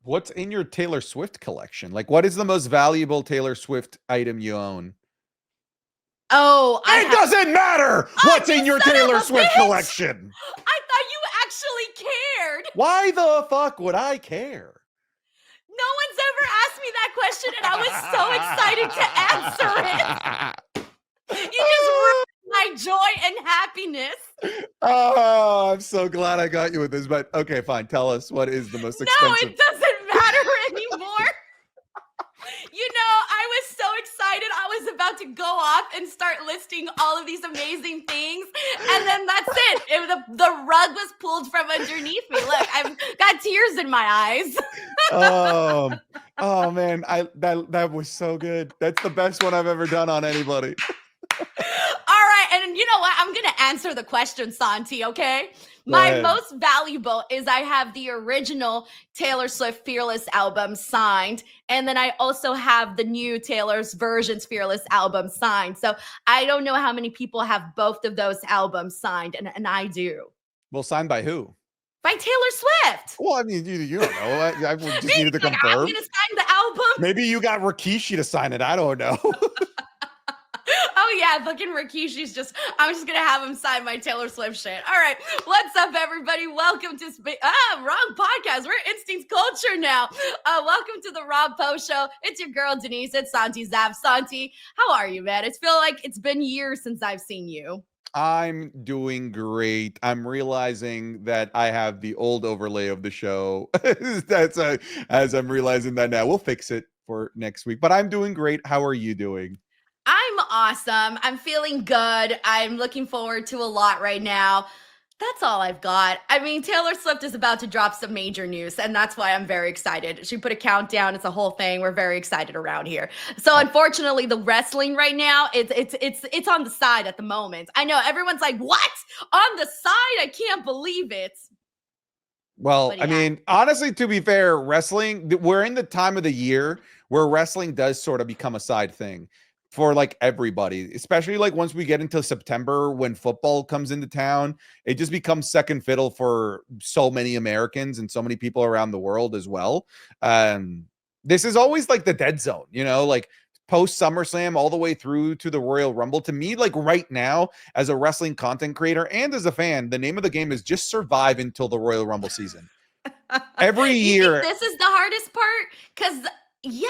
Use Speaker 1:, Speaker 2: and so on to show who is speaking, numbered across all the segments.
Speaker 1: What's in your Taylor Swift collection? Like, what is the most valuable Taylor Swift item you own?
Speaker 2: Oh,
Speaker 1: It doesn't matter what's in your Taylor Swift
Speaker 2: bitch!
Speaker 1: collection.
Speaker 2: I thought you actually cared.
Speaker 1: Why the fuck would I care?
Speaker 2: No one's ever asked me that question, and I was so excited to answer it. You just ruined my joy and happiness.
Speaker 1: Oh, I'm so glad I got you with this, but okay, fine. Tell us, what is the most expensive?
Speaker 2: No, it doesn't matter anymore. You know, I was so excited. I was about to go off and start listing all of these amazing things. And then that's it. The rug was pulled from underneath me. Look, I've got tears in my eyes.
Speaker 1: Oh man, that was so good. That's the best one I've ever done on anybody.
Speaker 2: All right, and you know what? I'm going to answer the question, Santi, okay? My most valuable is I have the original Taylor Swift Fearless album signed, and then I also have the new Taylor's Versions Fearless album signed. So I don't know how many people have both of those albums signed, and I do.
Speaker 1: Well, signed by who?
Speaker 2: By Taylor Swift.
Speaker 1: Well, I mean, you don't know. I just needed to confirm.
Speaker 2: I'm going to sign the album.
Speaker 1: Maybe you got Rikishi to sign it. I don't know.
Speaker 2: Oh yeah, fucking Rikishi's I'm just gonna have him sign my Taylor Swift shit. All right, what's up, everybody? Welcome to wrong podcast. We're Instincts Culture now. Welcome to the Raw Post Show. It's your girl Denise. It's Santi Zap. Santi, how are you, man? It's feel like it's been years since I've seen you.
Speaker 1: I'm doing great. I'm realizing that I have the old overlay of the show. As I'm realizing that now. We'll fix it for next week. But I'm doing great. How are you doing?
Speaker 2: I'm awesome. I'm feeling good. I'm looking forward to a lot right now. That's all I've got. I mean, Taylor Swift is about to drop some major news, and that's why I'm very excited. She put a countdown. It's a whole thing. We're very excited around here. So, unfortunately, the wrestling right now, it's on the side at the moment. I know everyone's like, "What? On the side? I can't believe it."
Speaker 1: Well, I mean, honestly, to be fair, wrestling, we're in the time of the year where wrestling does sort of become a side thing for like everybody, especially like once we get into September when football comes into town. It just becomes second fiddle for so many Americans and so many people around the world as well. This is always like the dead zone, you know, like post SummerSlam all the way through to the Royal Rumble. To me, like right now, as a wrestling content creator and as a fan, the name of the game is just survive until the Royal Rumble season. Every year.
Speaker 2: This is the hardest part because yeah,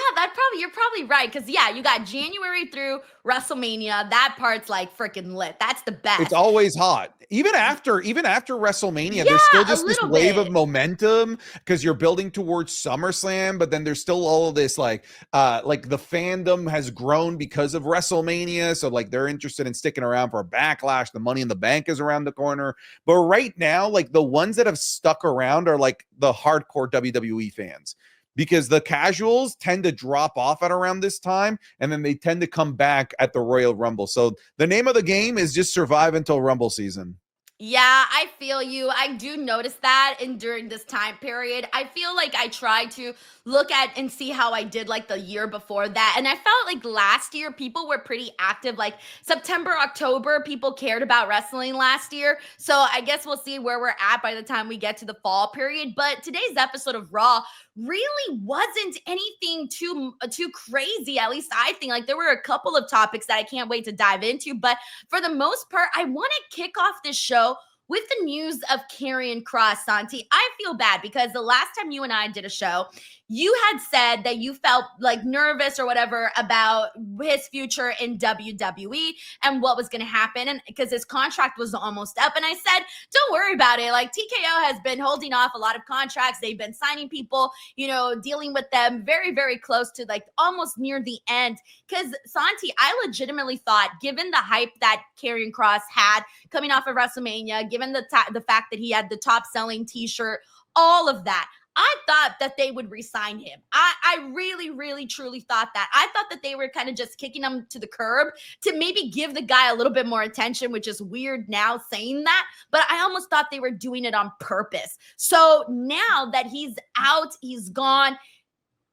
Speaker 2: you're probably right. Cause yeah, you got January through WrestleMania. That part's like freaking lit. That's the best.
Speaker 1: It's always hot. Even after WrestleMania, there's still just this wave of momentum because you're building towards SummerSlam, but then there's still all of this like the fandom has grown because of WrestleMania. So like they're interested in sticking around for a Backlash. The Money in the Bank is around the corner. But right now, like the ones that have stuck around are like the hardcore WWE fans, because the casuals tend to drop off at around this time, and then they tend to come back at the Royal Rumble. So the name of the game is just survive until Rumble season.
Speaker 2: Yeah, I feel you. I do notice that during this time period. I feel like I try to look at and see how I did like the year before that. And I felt like last year people were pretty active. Like September, October, people cared about wrestling last year. So I guess we'll see where we're at by the time we get to the fall period. But today's episode of Raw really wasn't anything too crazy. At least I think like there were a couple of topics that I can't wait to dive into. But for the most part, I want to kick off this show with the news of Karrion Kross, Santi. I feel bad because the last time you and I did a show, you had said that you felt like nervous or whatever about his future in WWE and what was going to happen, and because his contract was almost up. And I said, don't worry about it. Like TKO has been holding off a lot of contracts. They've been signing people, you know, dealing with them very, very close to like almost near the end. Because Santi, I legitimately thought, given the hype that Karrion Kross had coming off of WrestleMania, given the fact that he had the top selling t-shirt, all of that, I thought that they would re-sign him. I really, really, truly thought that. I thought that they were kind of just kicking him to the curb to maybe give the guy a little bit more attention, which is weird now saying that, but I almost thought they were doing it on purpose. So now that he's out, he's gone,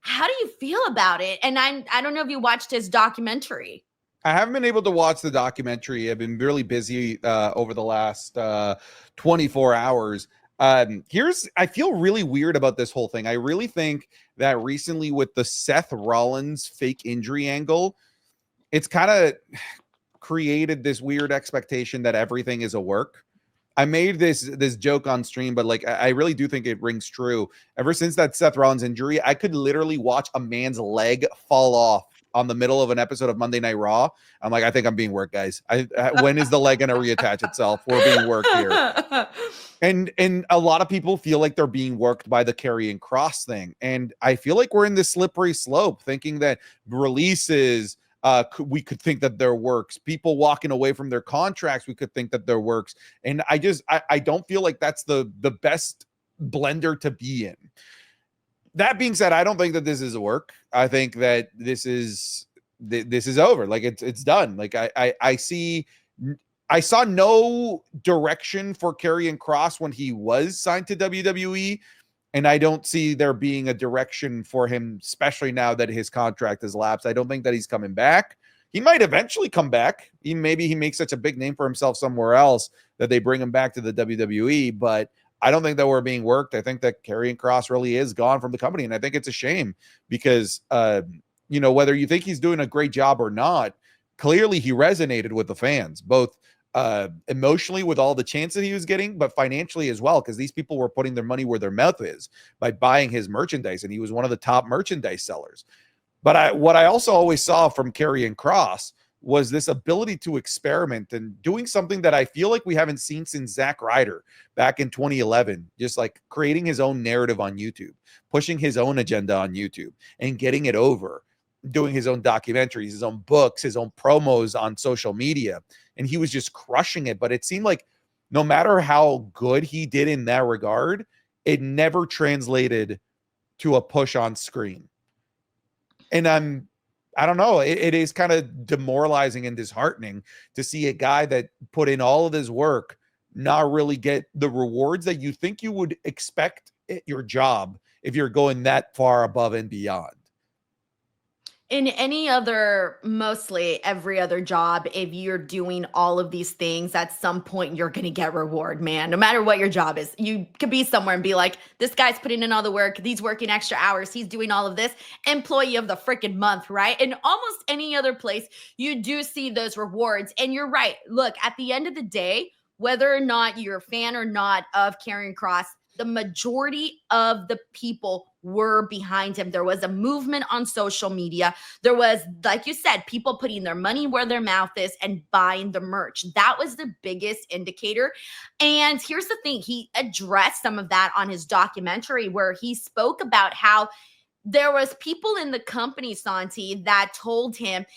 Speaker 2: how do you feel about it? And I don't know if you watched his documentary.
Speaker 1: I haven't been able to watch the documentary. I've been really busy over the last 24 hours. I feel really weird about this whole thing. I really think that recently with the Seth Rollins fake injury angle, it's kind of created this weird expectation that everything is a work. I made this joke on stream, but like I really do think it rings true. Ever since that Seth Rollins injury, I could literally watch a man's leg fall off on the middle of an episode of Monday Night Raw. I'm like, I think I'm being worked, guys. When is the leg going to reattach itself? We're being worked here. And a lot of people feel like they're being worked by the Karrion Kross thing. And I feel like we're in this slippery slope thinking that releases, we could think that there works. People walking away from their contracts, we could think that there works. And I don't feel like that's the best blender to be in. That being said, I don't think that this is a work. I think that this is over. Like it's done. Like I saw no direction for Karrion Kross when he was signed to WWE, and I don't see there being a direction for him, especially now that his contract has lapsed. I don't think that he's coming back. He might eventually come back. Maybe he makes such a big name for himself somewhere else that they bring him back to the WWE, but I don't think that we're being worked. I think that Karrion Kross really is gone from the company, and I think it's a shame because, whether you think he's doing a great job or not, clearly he resonated with the fans, both emotionally with all the chants that he was getting, but financially as well, because these people were putting their money where their mouth is by buying his merchandise, and he was one of the top merchandise sellers. But what I also always saw from Karrion Kross was this ability to experiment and doing something that I feel like we haven't seen since Zack Ryder back in 2011, just like creating his own narrative on YouTube, pushing his own agenda on YouTube and getting it over, doing his own documentaries, his own books, his own promos on social media. And he was just crushing it. But it seemed like no matter how good he did in that regard, it never translated to a push on screen. And I don't know, it is kind of demoralizing and disheartening to see a guy that put in all of his work not really get the rewards that you think you would expect at your job if you're going that far above and beyond.
Speaker 2: In any other, mostly every other job, if you're doing all of these things, at some point you're going to get reward, man. No matter what your job is, you could be somewhere and be like, this guy's putting in all the work. He's working extra hours. He's doing all of this. Employee of the freaking month, right? In almost any other place, you do see those rewards. And you're right. Look, at the end of the day, whether or not you're a fan or not of Karrion Kross, the majority of the people were behind him. There was a movement on social media. There was, like you said, people putting their money where their mouth is and buying the merch. That was the biggest indicator. And here's the thing. He addressed some of that on his documentary where he spoke about how there was people in the company, Santi, that told him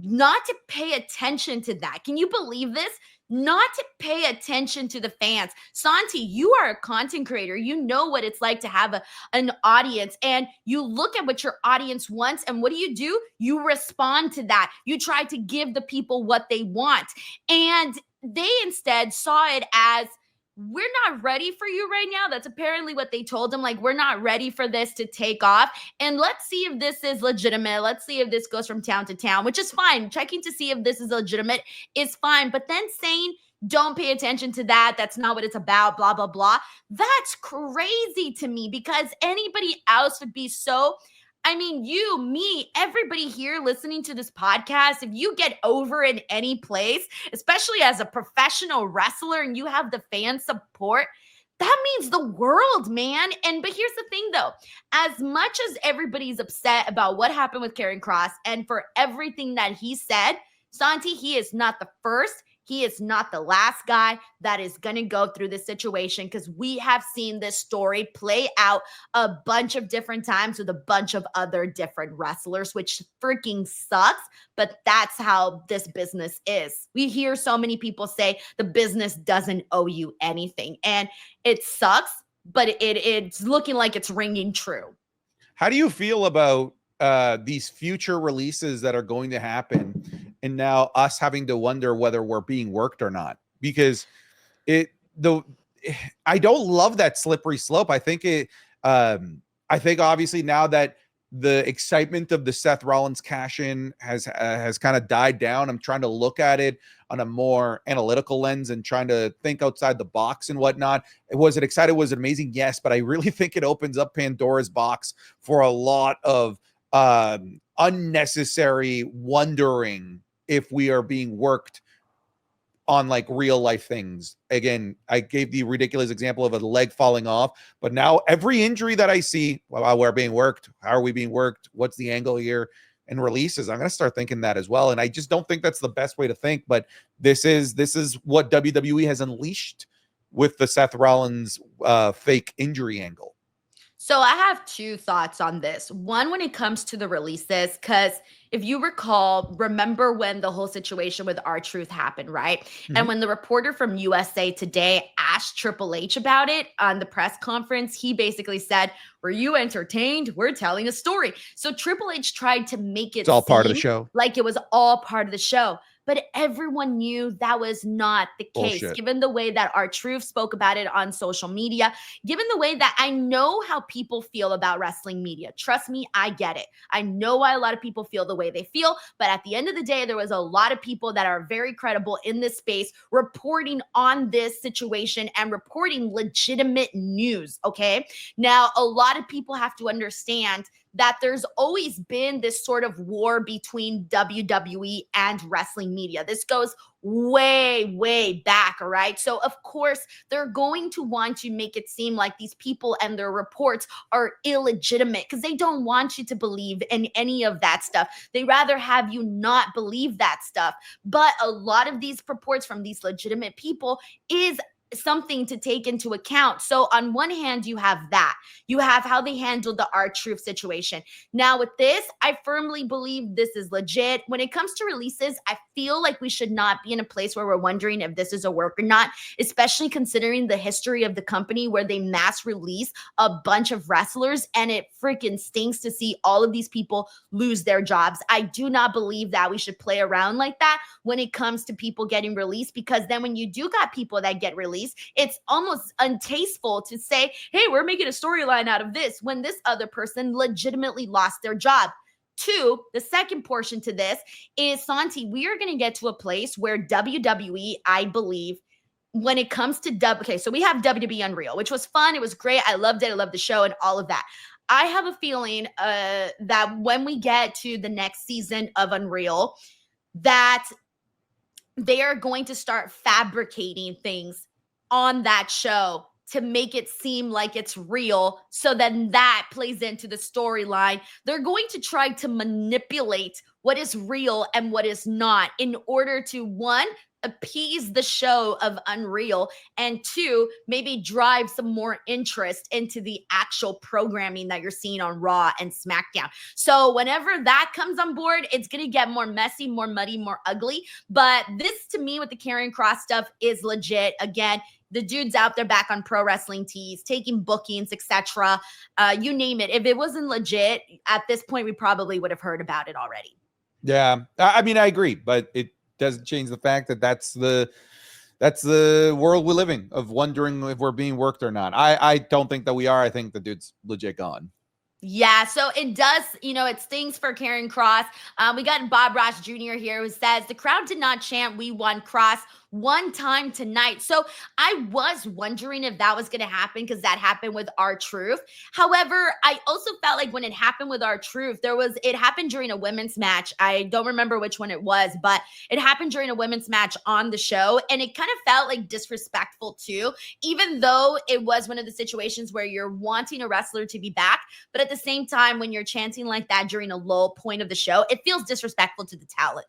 Speaker 2: not to pay attention to that. Can you believe this? Not to pay attention to the fans. Santi, you are a content creator. You know what it's like to have an audience, and you look at what your audience wants, and what do? You respond to that. You try to give the people what they want. And they instead saw it as, we're not ready for you right now. That's apparently what they told him. Like, we're not ready for this to take off. And let's see if this is legitimate. Let's see if this goes from town to town, which is fine. Checking to see if this is legitimate is fine. But then saying, don't pay attention to that. That's not what it's about, blah, blah, blah. That's crazy to me, because anybody else would be so... I mean, you, me, everybody here listening to this podcast, if you get over in any place, especially as a professional wrestler and you have the fan support, that means the world, man. But here's the thing, though. As much as everybody's upset about what happened with Karrion Kross and for everything that he said, Santi, he is not the first. He is not the last guy that is going to go through this situation, because we have seen this story play out a bunch of different times with a bunch of other different wrestlers, which freaking sucks. But that's how this business is. We hear so many people say the business doesn't owe you anything, and it sucks, but it's looking like it's ringing true.
Speaker 1: How do you feel about these future releases that are going to happen, and now us having to wonder whether we're being worked or not? Because I don't love that slippery slope. I think obviously now that the excitement of the Seth Rollins cash in has kind of died down. I'm trying to look at it on a more analytical lens and trying to think outside the box and whatnot. Was it exciting? Was it amazing? Yes, but I really think it opens up Pandora's box for a lot of unnecessary wondering if we are being worked on like real life things. Again, I gave the ridiculous example of a leg falling off, but now every injury that I see, well, we're being worked. How are we being worked? What's the angle here? And releases, I'm going to start thinking that as well. And I just don't think that's the best way to think, but this is what WWE has unleashed with the Seth Rollins fake injury angle.
Speaker 2: So I have two thoughts on this. One, when it comes to the releases, because if you recall, remember when the whole situation with R-Truth happened, right? Mm-hmm. And when the reporter from USA Today asked Triple H about it on the press conference, he basically said, "Were you entertained? We're telling a story." So Triple H tried to make it
Speaker 1: it's all part of the show.
Speaker 2: Like it was all part of the show. But everyone knew that was not the case, given the way that R-Truth spoke about it on social media, given the way that I know how people feel about wrestling media. Trust me, I get it. I know why a lot of people feel the way they feel, but at the end of the day, there was a lot of people that are very credible in this space reporting on this situation and reporting legitimate news, okay? Now, a lot of people have to understand that there's always been this sort of war between WWE and wrestling media. This goes way, way back, all right? So, of course, they're going to want to make it seem like these people and their reports are illegitimate because they don't want you to believe in any of that stuff. They rather have you not believe that stuff. But a lot of these reports from these legitimate people is something to take into account. So on one hand, you have that. You have how they handled the R-Truth situation. Now with this, I firmly believe this is legit. When it comes to releases, I feel like we should not be in a place where we're wondering if this is a work or not, especially considering the history of the company where they mass release a bunch of wrestlers and it freaking stinks to see all of these people lose their jobs. I do not believe that we should play around like that when it comes to people getting released, because then when you do got people that get released, it's almost untasteful to say, hey, we're making a storyline out of this when this other person legitimately lost their job. Two, the second portion to this is, Santi, we are going to get to a place where WWE, I believe, when it comes to okay, so we have WWE Unreal, which was fun. It was great. I loved it. I loved the show and all of that. I have a feeling that when we get to the next season of Unreal, that they are going to start fabricating things on that show to make it seem like it's real. So then that plays into the storyline. They're going to try to manipulate what is real and what is not in order to, one, appease the show of Unreal, and two, maybe drive some more interest into the actual programming that you're seeing on Raw and SmackDown. So whenever that comes on board, it's going to get more messy, more muddy, more ugly. But this, to me, with the Karrion Kross stuff is legit. Again, the dude's out there back on Pro Wrestling Tees, taking bookings, etc. You name it. If it wasn't legit, at this point, we probably would have heard about it already.
Speaker 1: Yeah, I mean, I agree, but it doesn't change the fact that that's the world we live in, of wondering if we're being worked or not. I don't think that we are. I think the dude's legit gone.
Speaker 2: Yeah, so it does, it stings for Karrion Kross. We got Bob Ross Jr. here who says, the crowd did not chant, "We won Kross," one time tonight. So I was wondering if that was going to happen because that happened with R-Truth. However, I also felt like when it happened with R-Truth, it happened during a women's match. I don't remember which one it was, but it happened during a women's match on the show. And it kind of felt like disrespectful too, even though it was one of the situations where you're wanting a wrestler to be back. But at the same time, when you're chanting like that during a low point of the show, it feels disrespectful to the talent.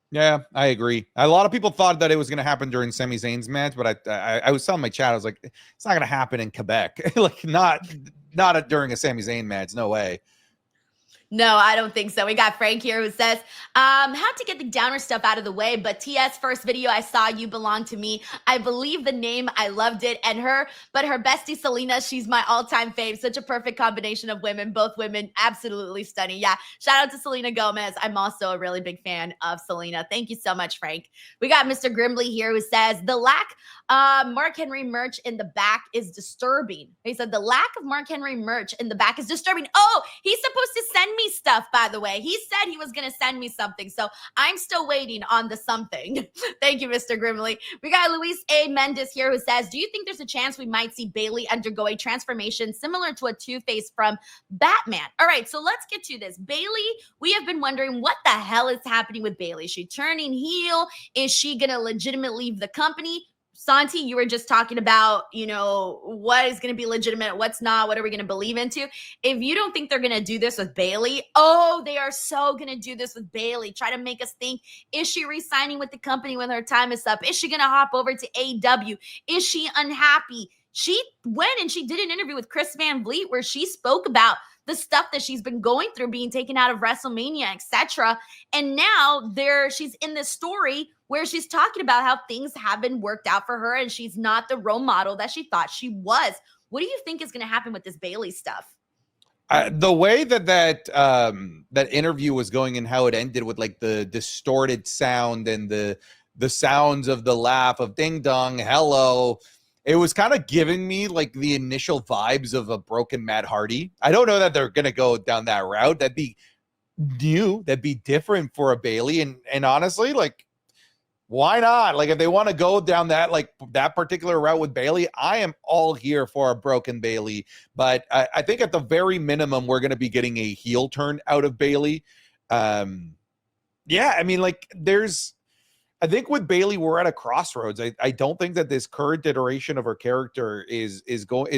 Speaker 1: Yeah, I agree. A lot of people thought that it was going to happen during Sami Zayn's match, but I was telling my chat, I was like, it's not going to happen in Quebec. Like not during a Sami Zayn match. No way.
Speaker 2: No, I don't think so. We got Frank here who says, how to get the downer stuff out of the way, but TS, first video I saw, "You Belong to Me." I believe the name, I loved it. And her bestie Selena, she's my all-time fave. Such a perfect combination of women, both women, absolutely stunning. Yeah, shout out to Selena Gomez. I'm also a really big fan of Selena. Thank you so much, Frank. We got Mr. Grimley here who says, the lack Mark Henry merch in the back is disturbing. He said, the lack of Mark Henry merch in the back is disturbing. Oh, he's supposed to me stuff, by the way. He said he was going to send me something, so I'm still waiting on the something. Thank you, Mr. Grimley. We got Luis A. Mendes here who says, do you think there's a chance we might see Bayley undergo a transformation similar to a Two-Face from Batman? All right, so let's get to this. Bayley, we have been wondering what the hell is happening with Bayley. Is she turning heel? Is she going to legitimately leave the company? Santi, you were just talking about, what is going to be legitimate, what's not, what are we going to believe into? If you don't think they're going to do this with Bayley, they are so going to do this with Bayley. Try to make us think, is she re-signing with the company when her time is up? Is she going to hop over to AEW? Is she unhappy? She went and she did an interview with Chris Van Vliet where she spoke about the stuff that she's been going through, being taken out of WrestleMania, etc. And now she's in this story where she's talking about how things haven't worked out for her and she's not the role model that she thought she was. What do you think is going to happen with this Bayley stuff?
Speaker 1: The way that interview was going and how it ended with like the distorted sound and the sounds of the laugh of ding dong, hello, it was kind of giving me like the initial vibes of a broken Matt Hardy. I don't know that they're going to go down that route. That'd be new. That'd be different for a Bayley. And honestly, like, why not? Like, if they want to go down that, like that particular route with Bayley, I am all here for a broken Bayley. But I think at the very minimum, we're going to be getting a heel turn out of Bayley. Yeah, I mean, like I think with Bayley, we're at a crossroads. I don't think that this current iteration of her character is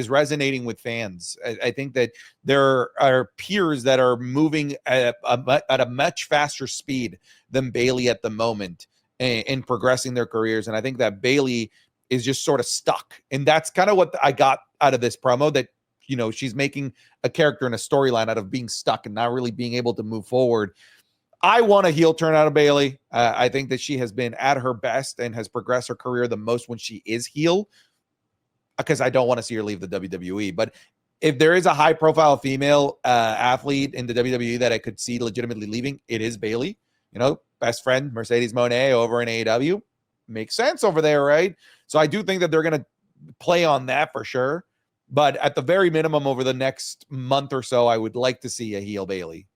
Speaker 1: resonating with fans. I think that there are peers that are moving at a much faster speed than Bayley at the moment in progressing their careers. And I think that Bayley is just sort of stuck. And that's kind of what I got out of this promo, that, she's making a character in a storyline out of being stuck and not really being able to move forward. I want a heel turn out of Bayley. I think that she has been at her best and has progressed her career the most when she is heel, because I don't want to see her leave the WWE. But if there is a high-profile female athlete in the WWE that I could see legitimately leaving, it is Bayley. Best friend Mercedes Moné over in AEW. Makes sense over there, right? So I do think that they're going to play on that for sure. But at the very minimum, over the next month or so, I would like to see a heel Bayley.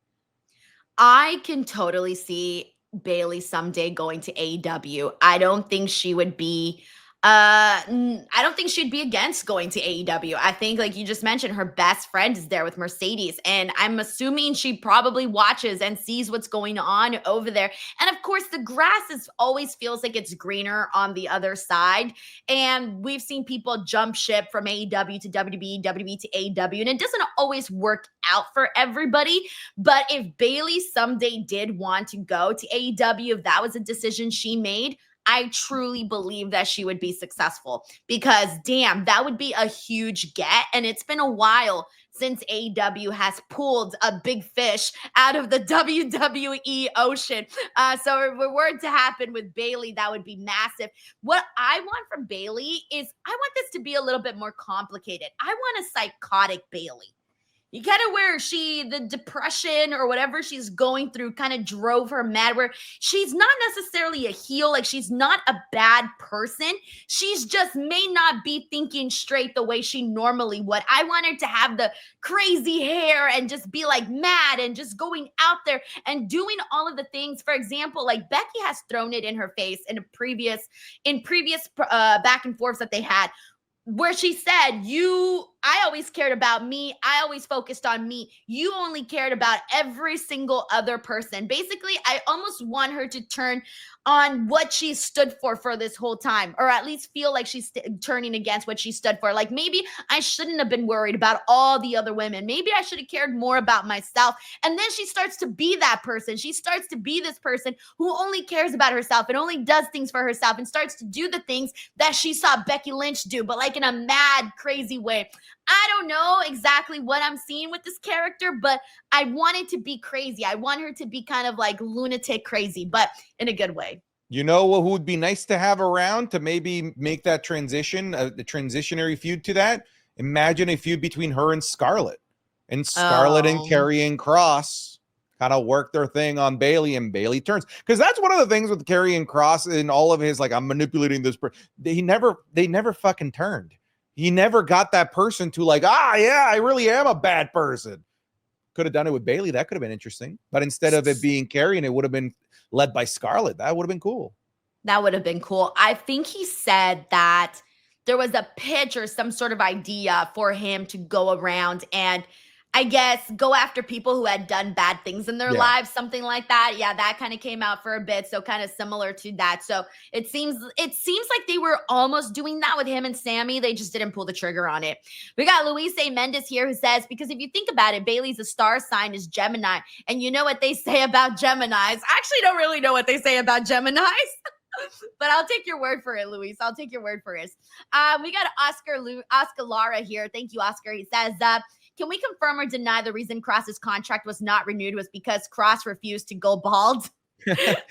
Speaker 2: I can totally see Bayley someday going to AEW. I don't think she would be I don't think she'd be against going to AEW. I think, like you just mentioned, her best friend is there with Mercedes, and I'm assuming she probably watches and sees what's going on over there. And of course, the grass always feels like it's greener on the other side. And we've seen people jump ship from AEW to WWE, WWE to AEW, and it doesn't always work out for everybody. But if Bayley someday did want to go to AEW, if that was a decision she made, I truly believe that she would be successful, because damn, that would be a huge get. And it's been a while since AEW has pulled a big fish out of the WWE ocean. So if it were to happen with Bayley, that would be massive. What I want from Bayley is, I want this to be a little bit more complicated. I want a psychotic Bayley. You kind of where the depression or whatever she's going through kind of drove her mad, where she's not necessarily a heel. Like, she's not a bad person. She's just may not be thinking straight the way she normally would. I want her to have the crazy hair and just be like mad and just going out there and doing all of the things. For example, like Becky has thrown it in her face in previous back and forths that they had, where she said, I always cared about me. I always focused on me. You only cared about every single other person. Basically, I almost want her to turn on what she stood for this whole time, or at least feel like she's turning against what she stood for. Like, maybe I shouldn't have been worried about all the other women. Maybe I should have cared more about myself. And then she starts to be that person. She starts to be this person who only cares about herself and only does things for herself and starts to do the things that she saw Becky Lynch do, but like in a mad, crazy way. I don't know exactly what I'm seeing with this character, but I want it to be crazy. I want her to be kind of like lunatic crazy, but in a good way.
Speaker 1: You know who would be nice to have around to maybe make that transition, the transitionary feud to that? Imagine a feud between her and Scarlett. And Scarlett and Karrion Kross kind of work their thing on Bayley, and Bayley turns. Because that's one of the things with Karrion Kross and all of his, like, I'm manipulating this. They never fucking turned. He never got that person to like, yeah, I really am a bad person. could have done it with Bayley. That could have been interesting. But instead of it being Karrion, it would have been led by Scarlett. That would have been cool.
Speaker 2: That would have been cool. I think he said that there was a pitch or some sort of idea for him to go around and I guess go after people who had done bad things in their lives, something like that. Yeah, that kind of came out for a bit, so kind of similar to that. So it seems like they were almost doing that with him and Sammy. They just didn't pull the trigger on it. We got Luis A. Mendez here who says, because if you think about it, Bayley's a star sign is Gemini, and you know what they say about Geminis. I actually don't really know what they say about Geminis. But I'll take your word for it, Luis. I'll take your word for it. We got Oscar Lara here. Thank you, Oscar. He says, can we confirm or deny the reason Kross's contract was not renewed was because Kross refused to go bald?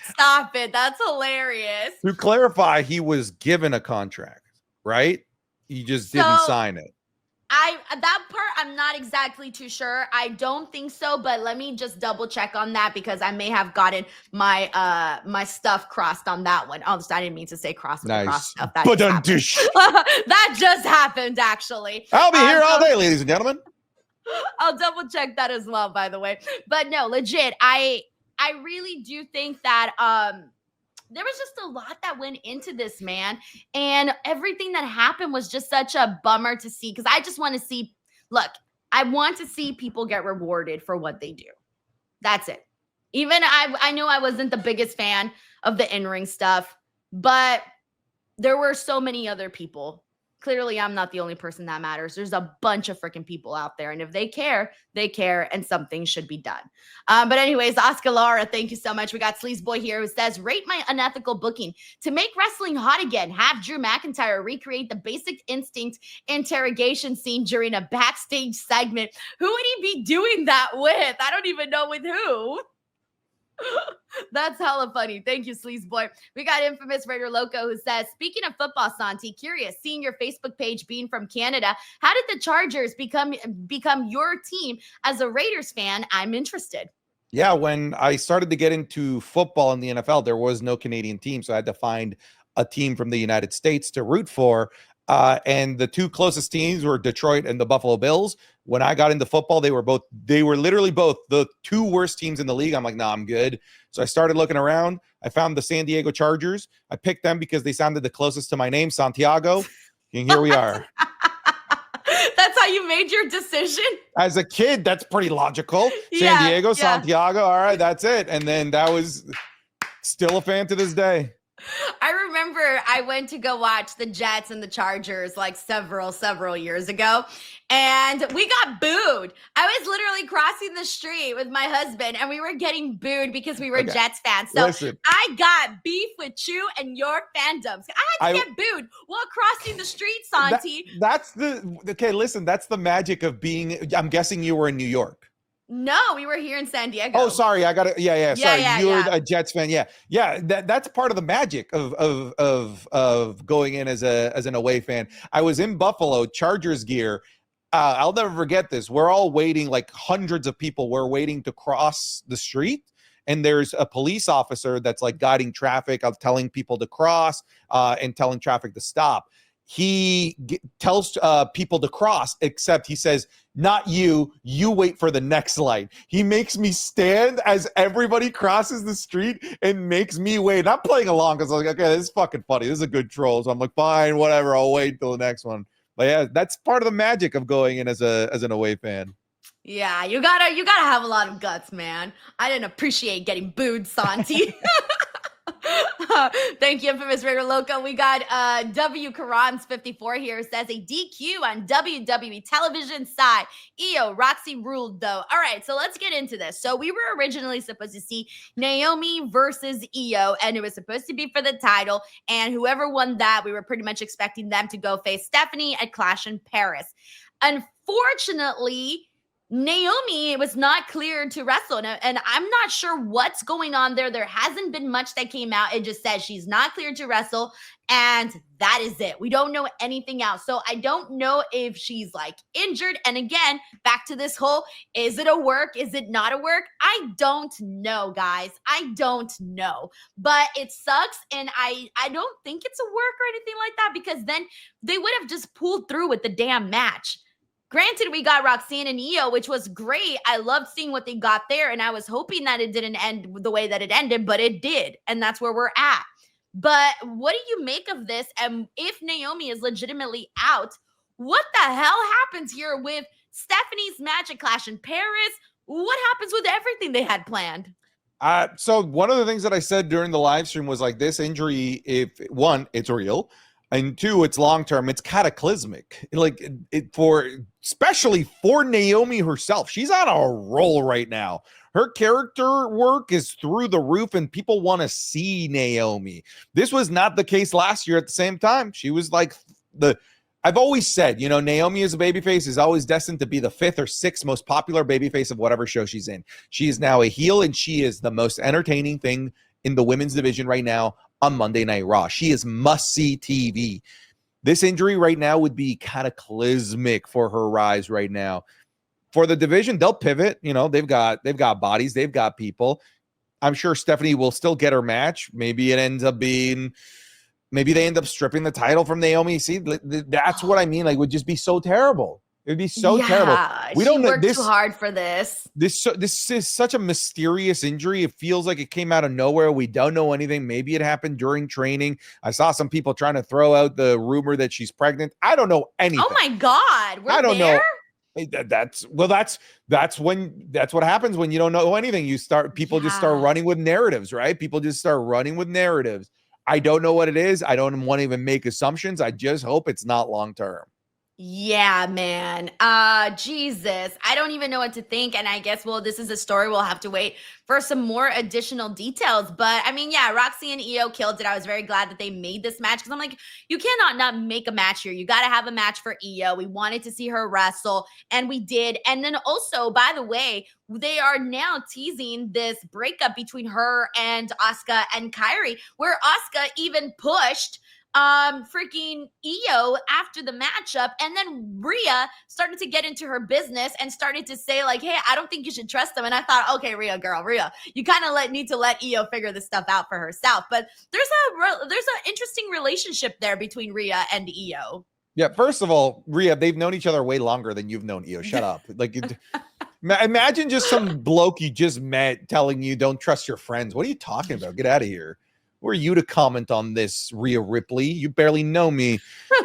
Speaker 2: Stop it. That's hilarious.
Speaker 1: To clarify, he was given a contract, right? He just didn't sign it.
Speaker 2: That part, I'm not exactly too sure. I don't think so, but let me just double check on that because I may have gotten my my stuff crossed on that one. Oh, I didn't mean to say cross.
Speaker 1: Nice.
Speaker 2: Cross stuff.
Speaker 1: That
Speaker 2: that just happened, actually.
Speaker 1: I'll be here all day, ladies and gentlemen.
Speaker 2: I'll double check that as well, by the way. But no, legit, I really do think that there was just a lot that went into this, man. And everything that happened was just such a bummer to see because I just want to see, look, I want to see people get rewarded for what they do. That's it. Even I know I wasn't the biggest fan of the in-ring stuff, but there were so many other people. Clearly, I'm not the only person that matters. There's a bunch of freaking people out there. And if they care, and something should be done. But anyways, Oscar Lara, thank you so much. We got Sleaze Boy here who says, rate my unethical booking. To make wrestling hot again, have Drew McIntyre recreate the Basic Instinct interrogation scene during a backstage segment. Who would he be doing that with? I don't even know with who. That's hella funny. Thank you, Sleaze Boy. We got Infamous Raider Loco who says, speaking of football, Santi, curious, seeing your Facebook page being from Canada, how did the Chargers become your team? As a Raiders fan, I'm interested.
Speaker 1: Yeah, when I started to get into football in the NFL, there was no Canadian team, so I had to find a team from the United States to root for. And the two closest teams were Detroit and the Buffalo Bills. When I got into football, they were literally both the two worst teams in the league. I'm like, nah, I'm good. So I started looking around. I found the San Diego Chargers. I picked them because they sounded the closest to my name, Santiago. And here we are.
Speaker 2: That's how you made your decision?
Speaker 1: As a kid, that's pretty logical. San Diego, Santiago. All right, that's it. And then that was still a fan to this day.
Speaker 2: I remember I went to go watch the Jets and the Chargers like several years ago, and we got booed. I was literally crossing the street with my husband, and we were getting booed because we were Jets fans. So
Speaker 1: listen,
Speaker 2: I got beef with you and your fandoms. I had to get booed while crossing the street, Santi.
Speaker 1: That's the magic of being, I'm guessing you were in New York.
Speaker 2: No, we were here in San Diego.
Speaker 1: Oh, sorry. I got it. Yeah. Sorry. You're a Jets fan. Yeah. That's part of the magic of going in as an away fan. I was in Buffalo, Chargers gear. I'll never forget this. We're all waiting, like hundreds of people were waiting to cross the street. And there's a police officer that's like guiding traffic, telling people to cross and telling traffic to stop. He tells people to cross, except he says, not you, you wait for the next light. He makes me stand as everybody crosses the street and makes me wait. I'm playing along because I'm like, okay, this is fucking funny. This is a good troll. So I'm like, fine, whatever. I'll wait till the next one. But yeah, that's part of the magic of going in as an away fan.
Speaker 2: Yeah, you gotta have a lot of guts, man. I didn't appreciate getting booed, Santi. Thank you, Infamous Raider Loco. We got W. Karans 54 here says a DQ on WWE television side. Iyo, Roxy ruled though. All right, so let's get into this. So we were originally supposed to see Naomi versus Iyo, and it was supposed to be for the title. And whoever won that, we were pretty much expecting them to go face Stephanie at Clash in Paris. Unfortunately, Naomi was not cleared to wrestle, and I'm not sure what's going on there. There hasn't been much that came out. It just says she's not cleared to wrestle, and that is it. We don't know anything else. So I don't know if she's like injured. And again, back to this whole, is it a work? Is it not a work? I don't know, guys. I don't know. But it sucks, and I don't think it's a work or anything like that, because then they would have just pulled through with the damn match. Granted, we got Roxanne and Iyo, which was great. I loved seeing what they got there, and I was hoping that it didn't end the way that it ended, but it did, and that's where we're at. But what do you make of this? And if Naomi is legitimately out, what the hell happens here with Stephanie's Magic Clash and Paris? What happens with everything they had planned?
Speaker 1: So one of the things that I said during the live stream was like, this injury, if one, it's real, and two, it's long-term, it's cataclysmic. Like especially for Naomi herself. She's on a roll right now. Her character work is through the roof, and people want to see Naomi. This was not the case last year at the same time. She was like I've always said, Naomi as a babyface is always destined to be the 5th or 6th most popular babyface of whatever show she's in. She is now a heel, and she is the most entertaining thing in the women's division right now on Monday Night Raw. She is must-see TV. This injury right now would be cataclysmic for her rise right now. For the division, they'll pivot. They've got bodies, they've got people. I'm sure Stephanie will still get her match. Maybe they end up stripping the title from Naomi. See, that's what I mean. Like, it would just be so terrible. It would be so terrible.
Speaker 2: We don't work too hard for this.
Speaker 1: This is such a mysterious injury. It feels like it came out of nowhere. We don't know anything. Maybe it happened during training. I saw some people trying to throw out the rumor that she's pregnant. I don't know anything.
Speaker 2: Oh my God.
Speaker 1: I don't know. That's what happens when you don't know anything. Just start running with narratives, right? People just start running with narratives. I don't know what it is. I don't want to even make assumptions. I just hope it's not long term.
Speaker 2: Yeah, man. Jesus. I don't even know what to think. And I guess, this is a story. We'll have to wait for some more additional details. But I mean, yeah, Roxy and Iyo killed it. I was very glad that they made this match, because I'm like, you cannot not make a match here. You got to have a match for Iyo. We wanted to see her wrestle, and we did. And then also, by the way, they are now teasing this breakup between her and Asuka and Kairi, where Asuka even pushed freaking Iyo after the matchup, and then Rhea started to get into her business and started to say like, hey, I don't think you should trust them. And I thought, okay, Rhea, you kind of need to let Iyo figure this stuff out for herself. But there's an interesting relationship there between Rhea and Iyo.
Speaker 1: Yeah, first of all, Rhea, they've known each other way longer than you've known Iyo. Shut up. Like, imagine just some bloke you just met telling you don't trust your friends. What are you talking about? Get out of here. Who are you to comment on this, Rhea Ripley? You barely know me.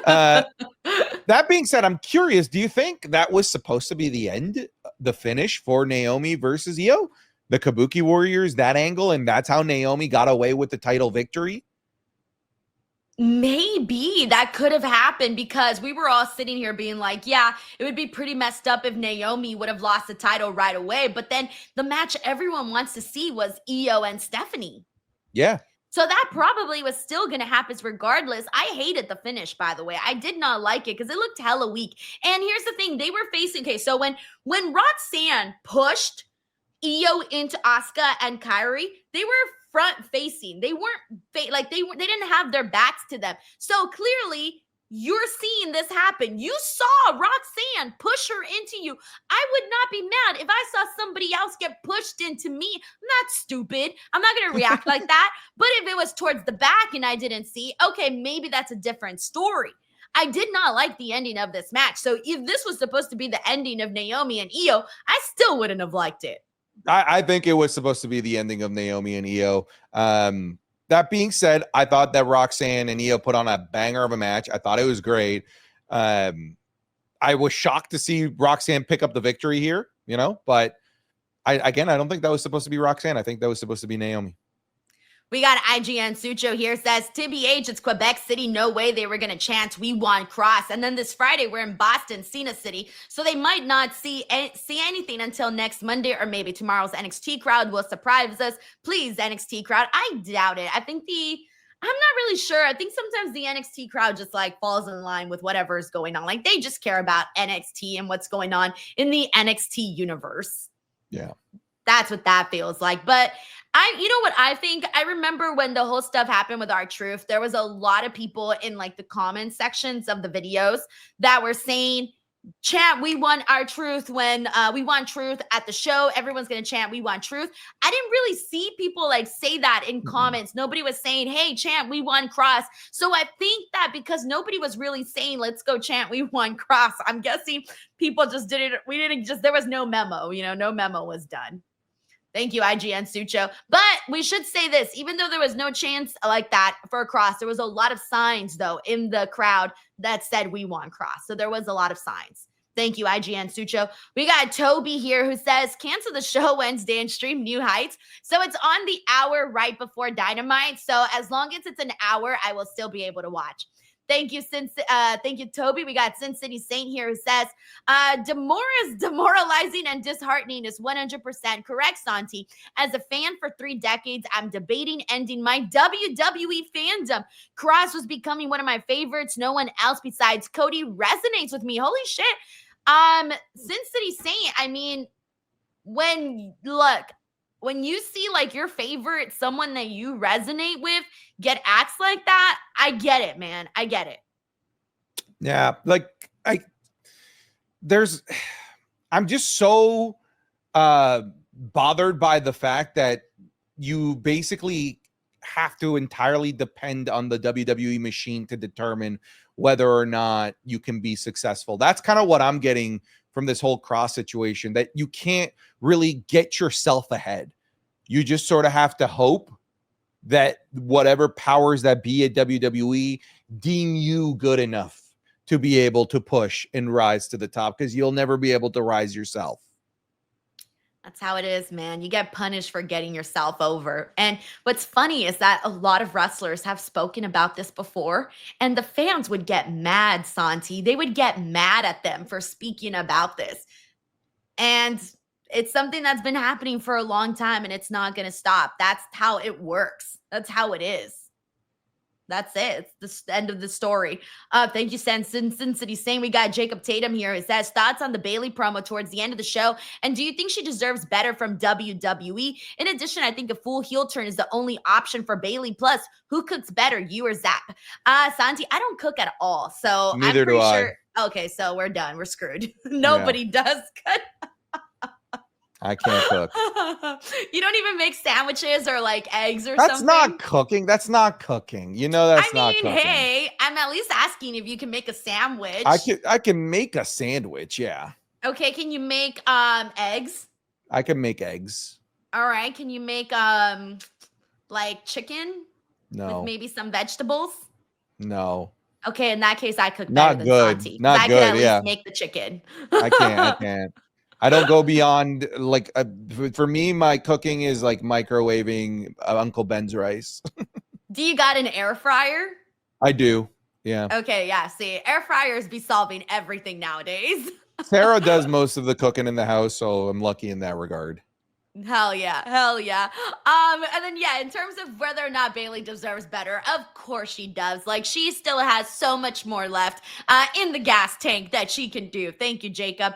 Speaker 1: That being said, I'm curious. Do you think that was supposed to be the finish for Naomi versus Iyo? The Kabuki Warriors, that angle, and that's how Naomi got away with the title victory?
Speaker 2: Maybe that could have happened, because we were all sitting here being like, yeah, it would be pretty messed up if Naomi would have lost the title right away. But then the match everyone wants to see was Iyo and Stephanie.
Speaker 1: Yeah.
Speaker 2: So that probably was still going to happen regardless. I hated the finish, by the way. I did not like it because it looked hella weak. And here's the thing. They were facing, so when Roxanne pushed Iyo into Asuka and Kairi, they were front facing. They weren't, they didn't have their backs to them. So clearly, you're seeing this happen. You saw Roxanne push her into you. I would not be mad if I saw somebody else get pushed into me. I'm not stupid. I'm not going to react like that. But if it was towards the back and I didn't see, okay, maybe that's a different story. I did not like the ending of this match. So if this was supposed to be the ending of Naomi and Iyo, I still wouldn't have liked it.
Speaker 1: I think it was supposed to be the ending of Naomi and Iyo. That being said, I thought that Roxanne and Iyo put on a banger of a match. I thought it was great. I was shocked to see Roxanne pick up the victory here, but I don't think that was supposed to be Roxanne. I think that was supposed to be Naomi.
Speaker 2: We got IGN Sucho here, says, TBH, it's Quebec City. No way they were going to chant, we want Kross. And then this Friday, we're in Boston, Cena City. So they might not see anything until next Monday, or maybe tomorrow's NXT crowd will surprise us. Please, NXT crowd. I doubt it. I'm not really sure. I think sometimes the NXT crowd just falls in line with whatever is going on. Like, they just care about NXT and what's going on in the NXT universe.
Speaker 1: Yeah.
Speaker 2: That's what that feels like. But you know what I think? I remember when the whole stuff happened with R-Truth, there was a lot of people in the comment sections of the videos that were saying, chant "We want our truth" when we want truth at the show. Everyone's gonna chant "We want truth." I didn't really see people like say that in comments. Nobody was saying, "Hey, chant "We want Kross." So I think that because nobody was really saying, "Let's go chant "We want Kross," I'm guessing people just didn't. We didn't just. There was no memo. No memo was done. Thank you, IGN Sucho. But we should say this, even though there was no chance like that for Kross, there was a lot of signs, though, in the crowd that said "We want Kross." So there was a lot of signs. Thank you, IGN Sucho. We got Toby here who says, cancel the show Wednesday and stream New Heights. So it's on the hour right before Dynamite. So as long as it's an hour, I will still be able to watch. Thank you, Toby. We got Sin City Saint here who says, demoralizing and disheartening is 100% correct, Santi. As a fan for 3 decades, I'm debating ending my WWE fandom. Kross was becoming one of my favorites. No one else besides Cody resonates with me. Holy shit. Sin City Saint, I mean, when you see like your favorite, someone that you resonate with, get acts like that, I get it, man. I get it.
Speaker 1: Yeah, like I'm just so bothered by the fact that you basically have to entirely depend on the WWE machine to determine whether or not you can be successful. That's kind of what I'm getting from this whole Kross situation, that you can't really get yourself ahead. You just sort of have to hope that whatever powers that be at WWE deem you good enough to be able to push and rise to the top, because you'll never be able to rise yourself.
Speaker 2: That's how it is, man. You get punished for getting yourself over. And what's funny is that a lot of wrestlers have spoken about this before, and the fans would get mad, Santi. They would get mad at them for speaking about this. And it's something that's been happening for a long time, and it's not going to stop. That's how it works. That's how it is. That's it. It's the end of the story. Thank you, Sin City saying. We got Jacob Tatum here. It says, thoughts on the Bayley promo towards the end of the show, and do you think she deserves better from WWE? In addition, I think a full heel turn is the only option for Bayley. Plus, who cooks better, you or Zap? Santi, I don't cook at all, so
Speaker 1: Neither
Speaker 2: I'm pretty
Speaker 1: do I.
Speaker 2: sure. Okay, so we're done. We're screwed. Nobody does cook.
Speaker 1: I can't cook.
Speaker 2: You don't even make sandwiches or like eggs or
Speaker 1: that's
Speaker 2: something?
Speaker 1: That's not cooking. That's not cooking. That's not cooking.
Speaker 2: Hey, I'm at least asking if you can make a sandwich.
Speaker 1: I can make a sandwich, yeah.
Speaker 2: Okay, can you make eggs?
Speaker 1: I can make eggs.
Speaker 2: All right, can you make like chicken?
Speaker 1: No.
Speaker 2: With maybe some vegetables?
Speaker 1: No.
Speaker 2: Okay, in that case, I cook better than Santi.
Speaker 1: Not
Speaker 2: I
Speaker 1: good.
Speaker 2: I could at least make the chicken.
Speaker 1: I can't. I don't go beyond like for me, my cooking is like microwaving Uncle Ben's rice.
Speaker 2: Do you got an air fryer?
Speaker 1: I do. Yeah.
Speaker 2: Okay, yeah. See, air fryers be solving everything nowadays.
Speaker 1: Sarah does most of the cooking in the house, so I'm lucky in that regard.
Speaker 2: Hell yeah. And then in terms of whether or not Bayley deserves better, of course she does. Like, she still has so much more left in the gas tank that she can do. Thank you, Jacob.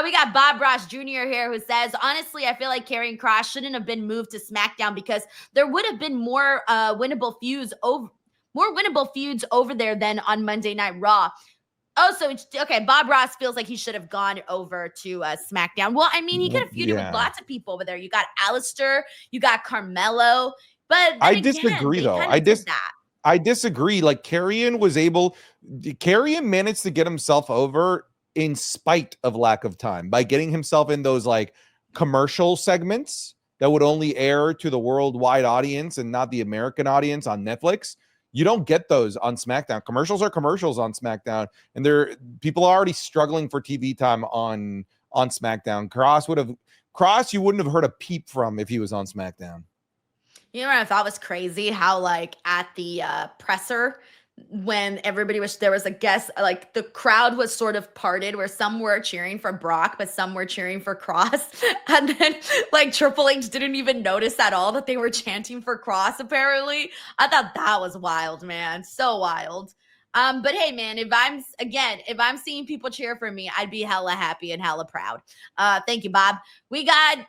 Speaker 2: We got Bob Ross Jr. here who says, honestly, I feel like Karrion Kross shouldn't have been moved to SmackDown because there would have been more winnable feuds over there than on Monday Night Raw. Oh, so okay. Bob Ross feels like he should have gone over to SmackDown. Well, I mean, he could have feuded with lots of people over there. You got Alistair, you got Carmelo, but
Speaker 1: I disagree, though. I disagree. Like Karrion managed to get himself over in spite of lack of time by getting himself in those like commercial segments that would only air to the worldwide audience and not the American audience on Netflix. You don't get those on SmackDown. Commercials are commercials on SmackDown, and people are already struggling for TV time on SmackDown. Kross, you wouldn't have heard a peep from if he was on SmackDown.
Speaker 2: You know what I thought was crazy? How like at the presser, when there was a guest, like the crowd was sort of parted where some were cheering for Brock, but some were cheering for Kross. And then like Triple H didn't even notice at all that they were chanting for Kross, apparently. I thought that was wild, man. So wild. But hey, man, if I'm seeing people cheer for me, I'd be hella happy and hella proud. Thank you, Bob. We got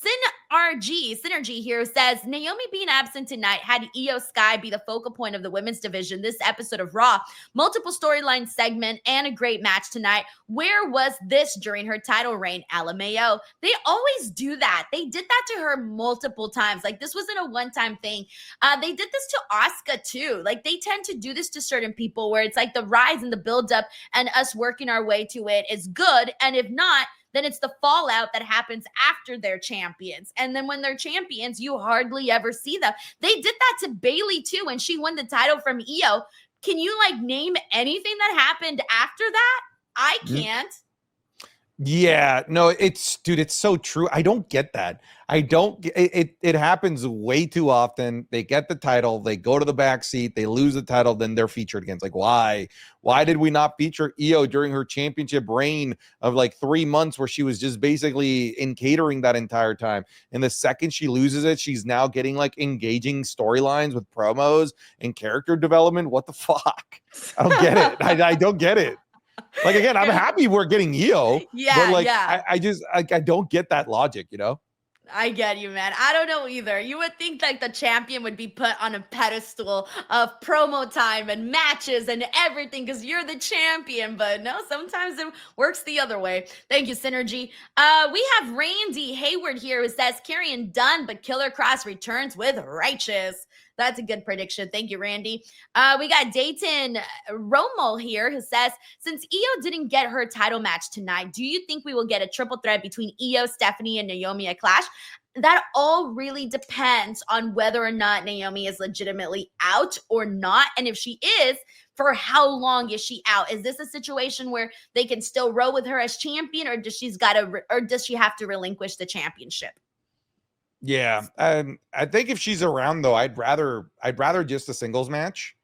Speaker 2: Synergy here says Naomi being absent tonight had Iyo Sky be the focal point of the women's division this episode of Raw. Multiple storyline segment and a great match tonight. Where was this during her title reign? LMAO. They always do that. They did that to her multiple times. Like, this wasn't a one-time thing. They did this to Asuka too. Like, they tend to do this to certain people where it's like the rise and the build-up and us working our way to it is good. And if not, then it's the fallout that happens after they're champions. And then when they're champions, you hardly ever see them. They did that to Bayley too when she won the title from Iyo. Can you like name anything that happened after that? I can't.
Speaker 1: Yeah, no, it's so true. I don't get that. I don't it happens way too often. They get the title, they go to the back seat, they lose the title, then they're featured again. It's like, why did we not feature Iyo during her championship reign of like 3 months where she was just basically in catering that entire time? And the second she loses it, she's now getting like engaging storylines with promos and character development. What the fuck? I don't get it. I don't get it. Like, again, I'm happy we're getting Iyo, but like, I don't get that logic, you know?
Speaker 2: I get you, man. I don't know either. You would think like the champion would be put on a pedestal of promo time and matches and everything because you're the champion, but no, sometimes it works the other way. Thank you, Synergy. We have Randy Hayward here who says Karrion done, but Killer Kross returns with Righteous. That's a good prediction. Thank you, Randy. We got Dayton Romo here who says, since Iyo didn't get her title match tonight, do you think we will get a triple threat between Iyo, Stephanie, and Naomi at Clash? That all really depends on whether or not Naomi is legitimately out or not. And if she is, for how long is she out? Is this a situation where they can still roll with her as champion, or does she have to relinquish the championship?
Speaker 1: Yeah, I think if she's around though, I'd rather just a singles match.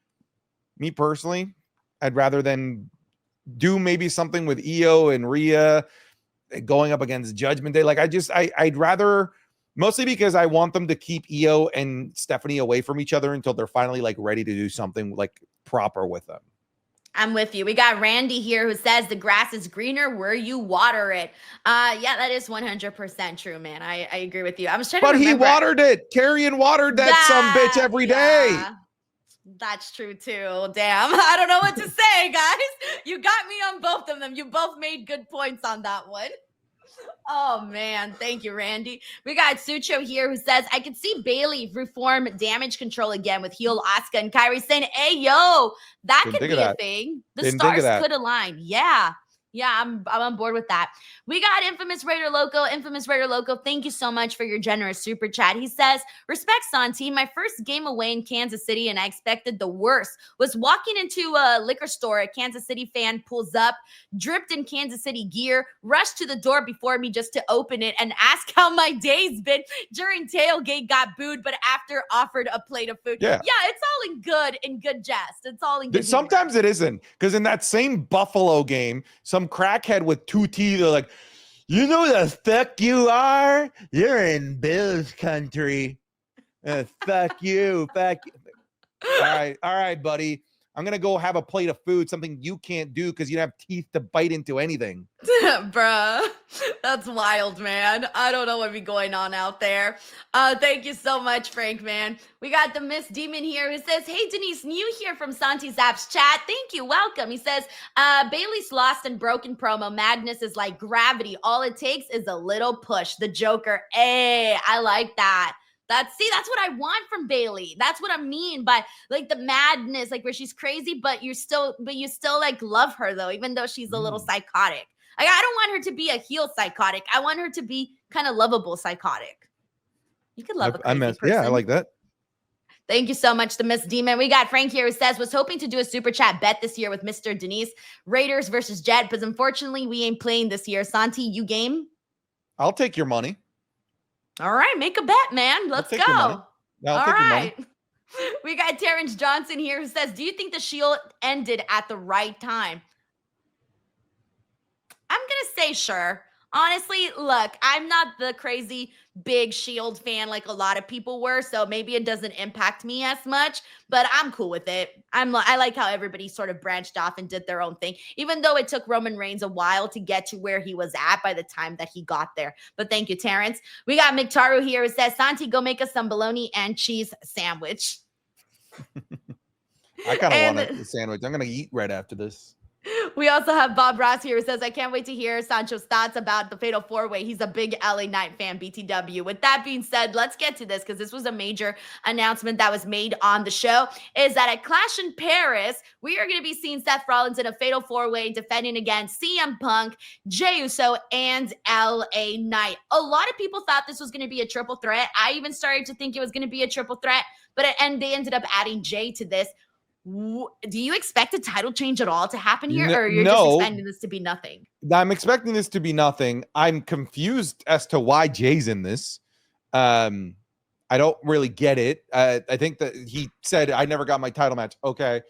Speaker 1: Me personally, I'd rather than do maybe something with Iyo and Rhea going up against Judgment Day. Like, I'd rather, mostly because I want them to keep Iyo and Stephanie away from each other until they're finally like ready to do something like proper with them.
Speaker 2: I'm with you. We got Randy here who says the grass is greener where you water it. Yeah, that is 100% true, man. I agree with you. I was trying to remember.
Speaker 1: But he watered it. Karrion watered that sumbitch every day.
Speaker 2: That's true too. Damn. I don't know what to say, guys. You got me on both of them. You both made good points on that one. Oh, man. Thank you, Randy. We got Sucho here who says, I could see Bayley reform damage control again with heel Asuka and Kairi saying, hey, yo, that could be a thing. The stars could align. Yeah. Yeah, I'm on board with that. We got Infamous Raider Loco. Infamous Raider Loco, thank you so much for your generous super chat. He says, respect, Santi. My first game away in Kansas City, and I expected the worst. Was walking into a liquor store. A Kansas City fan pulls up, dripped in Kansas City gear, rushed to the door before me just to open it and ask how my day's been. During tailgate, got booed, but after offered a plate of food. Yeah, it's all in good jest. It's all in good
Speaker 1: Sometimes humor. It isn't, because in that same Buffalo game, some crackhead with two teeth are like, you know the fuck you are? You're in Bill's country. Fuck you. Fuck you. All right, buddy. I'm going to go have a plate of food, something you can't do because you don't have teeth to bite into anything.
Speaker 2: Bruh, that's wild, man. I don't know what be going on out there. Thank you so much, Frank, man. We got the Miss Demon here who says, hey, Denise, new here from Santi Zap's chat. Thank you. Welcome. He says, Bayley's lost and broken promo. Madness is like gravity. All it takes is a little push. The Joker. Hey, I like that. That's what I want from Bayley. That's what I mean by like the madness, like where she's crazy, but you still like love her though, even though she's a little psychotic. Like, I don't want her to be a heel psychotic. I want her to be kind of lovable psychotic. You could love a crazy person.
Speaker 1: Yeah, I like that.
Speaker 2: Thank you so much to Miss Demon. We got Frank here who says, was hoping to do a super chat bet this year with Mr. Denise. Raiders versus Jet, but unfortunately we ain't playing this year. Santi, you game?
Speaker 1: I'll take your money.
Speaker 2: All right, make a bet, man. Let's go. All right. We got Terrence Johnson here who says, do you think the Shield ended at the right time? I'm going to say sure. Honestly, look, I'm not the crazy big Shield fan like a lot of people were, so maybe it doesn't impact me as much, but I'm cool with it. I like how everybody sort of branched off and did their own thing, even though it took Roman Reigns a while to get to where he was at by the time that he got there. But thank you, Terrence. We got McTaru here who says, Santi, go make us some bologna and cheese sandwich.
Speaker 1: I kind of want a sandwich. I'm going to eat right after this.
Speaker 2: We also have Bob Ross here who says, I can't wait to hear Sancho's thoughts about the Fatal 4-Way. He's a big LA Knight fan, BTW. With that being said, let's get to this because this was a major announcement that was made on the show, is that at Clash in Paris, we are going to be seeing Seth Rollins in a Fatal 4-Way defending against CM Punk, Jey Uso, and LA Knight. A lot of people thought this was going to be a triple threat. I even started to think it was going to be a triple threat, but they ended up adding Jey to this. Do you expect a title change at all to happen here, or you're just expecting this to be nothing?
Speaker 1: I'm expecting this to be nothing. I'm confused as to why Jay's in this. I don't really get it. I think that he said, I never got my title match. Okay.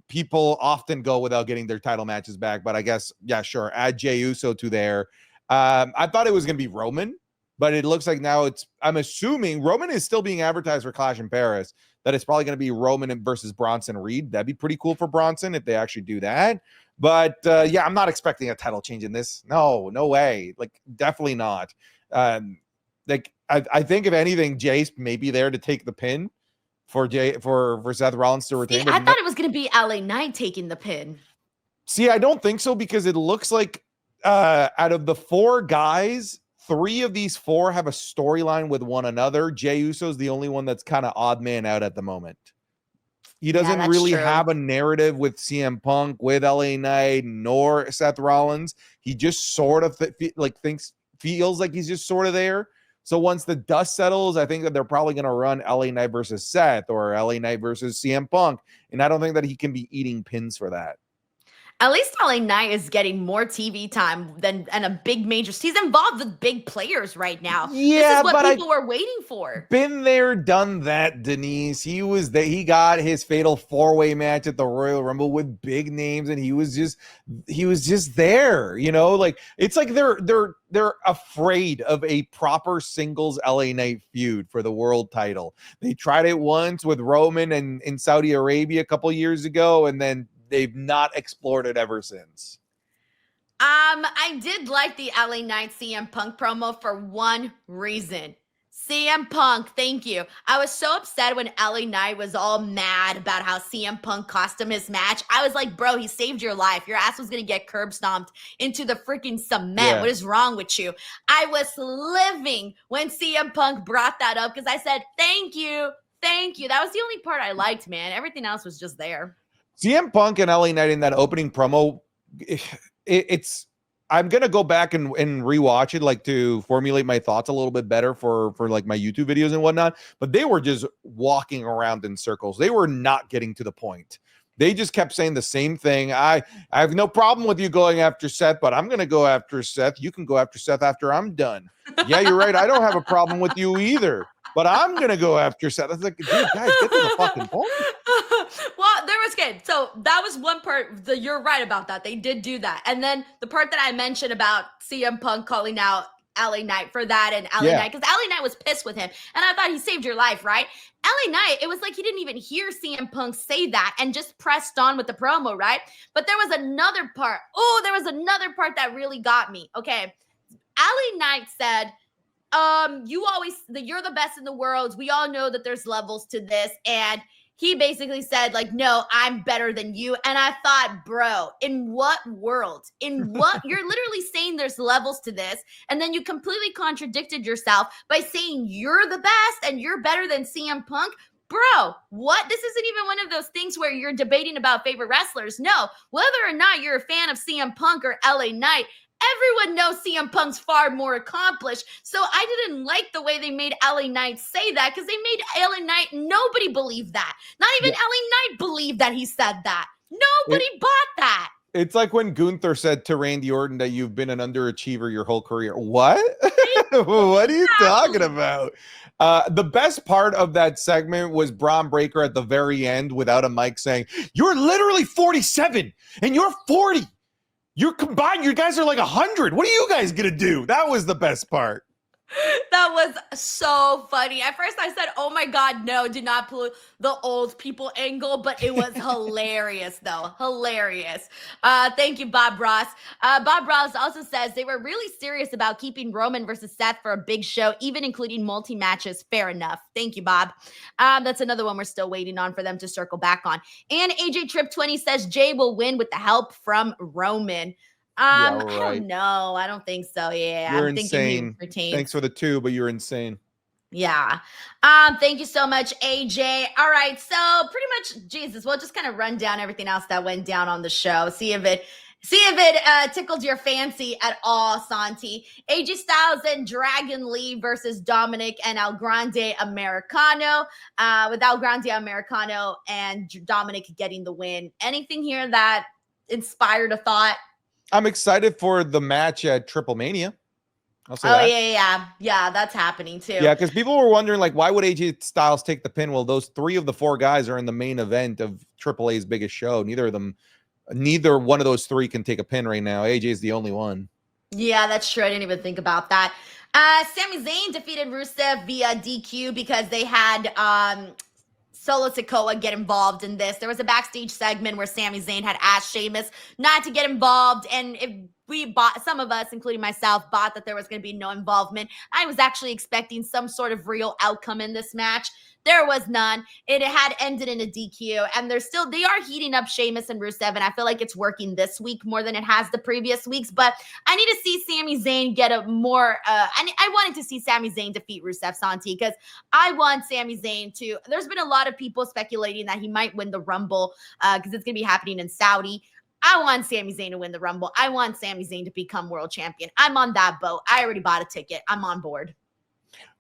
Speaker 1: People often go without getting their title matches back, but I guess, yeah, sure. Add Jey Uso to there. I thought it was going to be Roman, but it looks like now I'm assuming Roman is still being advertised for Clash in Paris, that it's probably going to be Roman versus Bronson Reed. That'd be pretty cool for Bronson if they actually do that. But yeah, I'm not expecting a title change in this. No way. Like, definitely not. I think if anything, Jay's maybe there to take the pin for Seth Rollins to retain.
Speaker 2: See, I thought it was going to be LA Knight taking the pin.
Speaker 1: See, I don't think so, because it looks like out of the 4 guys, 3 of these 4 have a storyline with one another. Jey Uso's the only one that's kind of odd man out at the moment. He doesn't really have a narrative with CM Punk, with LA Knight, nor Seth Rollins. He just sort of feels like he's just sort of there. So once the dust settles, I think that they're probably going to run LA Knight versus Seth, or LA Knight versus CM Punk. And I don't think that he can be eating pins for that.
Speaker 2: At least LA Knight is getting more TV time and a big major. He's involved with big players right now.
Speaker 1: Yeah,
Speaker 2: this is what people were waiting for.
Speaker 1: Been there, done that, Denise. He was there. He got his fatal 4-way match at the Royal Rumble with big names, and he was just there. You know, like, it's like they're afraid of a proper singles LA Knight feud for the world title. They tried it once with Roman and in Saudi Arabia a couple years ago, and then they've not explored it ever since.
Speaker 2: I did like the LA Knight CM Punk promo for one reason. CM Punk, thank you. I was so upset when LA Knight was all mad about how CM Punk cost him his match. I was like, bro, he saved your life. Your ass was going to get curb stomped into the freaking cement. Yeah. What is wrong with you? I was living when CM Punk brought that up because I said, thank you. Thank you. That was the only part I liked, man. Everything else was just there.
Speaker 1: CM Punk and LA Knight in that opening promo, I'm going to go back and rewatch it, like, to formulate my thoughts a little bit better for like my YouTube videos and whatnot. But they were just walking around in circles. They were not getting to the point. They just kept saying the same thing. I have no problem with you going after Seth, but I'm going to go after Seth. You can go after Seth after I'm done. Yeah, you're right. I don't have a problem with you either, but I'm going to go after Seth. I was like, dude, guys, get to the fucking point.
Speaker 2: Well, there was good. So that was one part. You're right about that. They did do that. And then the part that I mentioned about CM Punk calling out LA Knight for that, and LA Knight, because LA Knight was pissed with him. And I thought he saved your life, right? LA Knight, it was like he didn't even hear CM Punk say that and just pressed on with the promo, right? But there was another part. Oh, there was another part that really got me. Okay. LA Knight said, you're the best in the world. We all know that there's levels to this. And he basically said, like, no, I'm better than you. And I thought, bro, in what world? In what? You're literally saying there's levels to this. And then you completely contradicted yourself by saying you're the best and you're better than CM Punk. Bro, what? This isn't even one of those things where you're debating about favorite wrestlers. No, whether or not you're a fan of CM Punk or LA Knight, everyone knows CM Punk's far more accomplished. So I didn't like the way they made LA Knight say that, because they made LA Knight, nobody believed that. Not even LA Knight believed that he said that. Nobody bought that.
Speaker 1: It's like when Gunther said to Randy Orton that you've been an underachiever your whole career. What? What are you talking about? The best part of that segment was Braun Breaker at the very end without a mic saying, you're literally 47 and you're 40. You're combined. You guys are like 100. What are you guys gonna do? That was the best part.
Speaker 2: That was so funny. At first I said, oh my God, no, do not pull the old people angle, but it was hilarious though. Hilarious. Thank you, Bob Ross. Bob Ross also says they were really serious about keeping Roman versus Seth for a big show, even including multi-matches. Fair enough. Thank you, Bob. That's another one we're still waiting on for them to circle back on. And AJ Trip 20 says Jay will win with the help from Roman.
Speaker 1: Yeah,
Speaker 2: I
Speaker 1: right.
Speaker 2: don't know. I don't think so. Yeah,
Speaker 1: You're
Speaker 2: I'm thinking
Speaker 1: insane.
Speaker 2: he retains.
Speaker 1: Thanks for the 2, but you're insane.
Speaker 2: Yeah. Thank you so much, AJ. All right. So pretty much, Jesus, we'll just kind of run down everything else that went down on the show. See if it tickled your fancy at all, Santi. AJ Styles and Dragon Lee versus Dominic and El Grande Americano. With El Grande Americano and Dominic getting the win. Anything here that inspired a thought?
Speaker 1: I'm excited for the match at Triple Mania.
Speaker 2: Oh, that. Yeah, that's happening too.
Speaker 1: Yeah, because people were wondering, like, why would AJ Styles take the pin? Well, those 3 of the 4 guys are in the main event of Triple A's biggest show. Neither one of those 3 can take a pin right now. AJ is the only one.
Speaker 2: Yeah, that's true. I didn't even think about that. Sami Zayn defeated Rusev via DQ because they had Solo Sikoa get involved in this. There was a backstage segment where Sami Zayn had asked Sheamus not to get involved, and some of us, including myself, bought that there was going to be no involvement. I was actually expecting some sort of real outcome in this match. There was none. It had ended in a DQ, and they are heating up Sheamus and Rusev, and I feel like it's working this week more than it has the previous weeks, but I need to see Sami Zayn get a more, I wanted to see Sami Zayn defeat Rusev, Santi, because I want Sami Zayn there's been a lot of people speculating that he might win the Rumble, because it's going to be happening in Saudi. I want Sami Zayn to win the Rumble. I want Sami Zayn to become world champion. I'm on that boat. I already bought a ticket. I'm on board.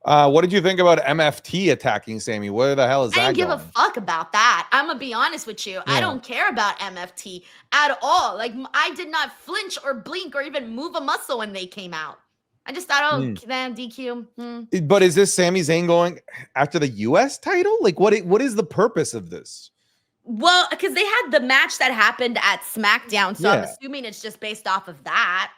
Speaker 1: What did you think about MFT attacking Sami? Where the hell is that?
Speaker 2: I didn't give a fuck about that. I'm going to be honest with you. Yeah. I don't care about MFT at all. Like, I did not flinch or blink or even move a muscle when they came out. I just thought, then DQ.
Speaker 1: But is this Sami Zayn going after the U.S. title? Like, what is the purpose of this?
Speaker 2: Well, because they had the match that happened at SmackDown, so I'm assuming it's just based off of that.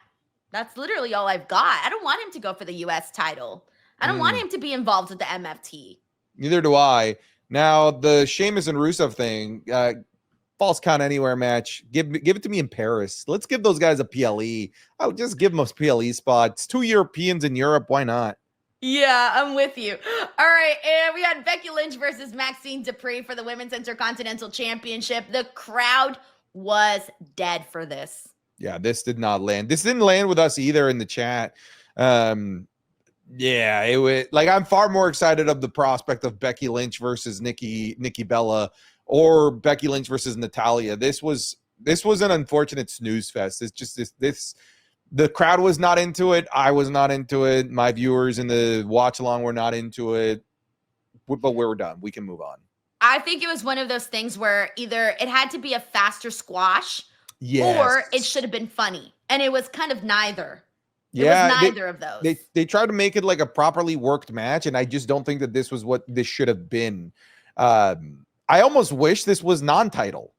Speaker 2: That's literally all I've got. I don't want him to go for the U.S. title. I don't want him to be involved with the MFT. Neither
Speaker 1: do I. Now, the Sheamus and Rusev thing, false count anywhere match. Give it to me in Paris. Let's give those guys a PLE. I'll just give them a PLE spot. It's 2 Europeans in Europe. Why not?
Speaker 2: Yeah, I'm with you. All right, and we had Becky Lynch versus Maxine Dupree for the Women's Intercontinental Championship. The crowd was dead for this.
Speaker 1: Yeah, this did not land. This didn't land with us either in the chat. Yeah, it was like I'm far more excited of the prospect of Becky Lynch versus Nikki Bella or Becky Lynch versus Natalya. This was an unfortunate snooze fest. It's just this. The crowd was not into it. I was not into it. My viewers in the watch along were not into it. But we're done. We can move on.
Speaker 2: I think it was one of those things where either it had to be a faster squash or it should have been funny. And it was kind of neither. It was neither of those.
Speaker 1: They tried to make it like a properly worked match, and I just don't think that this was what this should have been. I almost wish this was non-title.